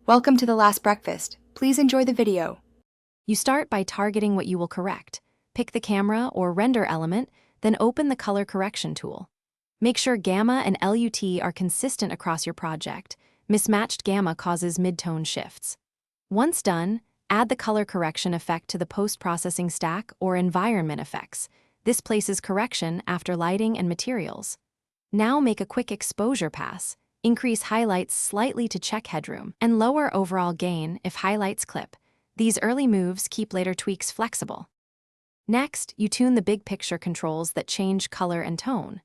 Welcome to the last breakfast. Please enjoy the video. You start by targeting what you will correct. Pick the camera or render element, then open the color correction tool. Make sure gamma and LUT are consistent across your project. Mismatched gamma causes mid-tone shifts. Once done, add the color correction effect to the post-processing stack or environment effects. This places correction after lighting and materials. Now make a quick exposure pass. Increase highlights slightly to check headroom, and lower overall gain if highlights clip. These early moves keep later tweaks flexible. Next, you tune the big picture controls that change color and tone.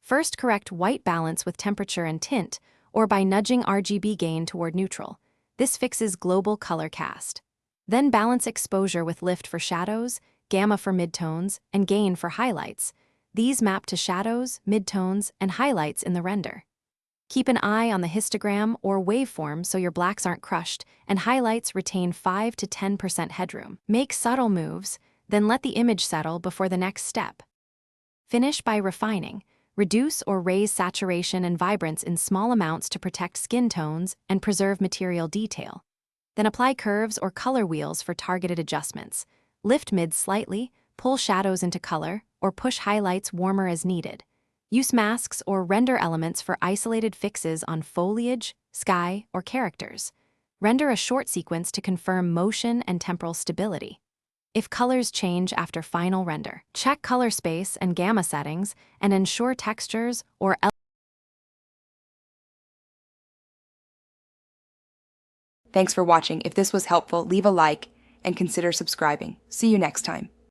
First, correct white balance with temperature and tint, or by nudging RGB gain toward neutral. This fixes global color cast. Then balance exposure with lift for shadows, gamma for midtones, and gain for highlights. These map to shadows, midtones, and highlights in the render. Keep an eye on the histogram or waveform so your blacks aren't crushed, and highlights retain 5 to 10% headroom. Make subtle moves, then let the image settle before the next step. Finish by refining. Reduce or raise saturation and vibrance in small amounts to protect skin tones and preserve material detail. Then apply curves or color wheels for targeted adjustments. Lift mids slightly, pull shadows into color, or push highlights warmer as needed. Use masks or render elements for isolated fixes on foliage, sky, or characters. Render a short sequence to confirm motion and temporal stability. If colors change after final render, check color space and gamma settings and ensure textures or Thanks for watching. If this was helpful, leave a like and consider subscribing. See you next time.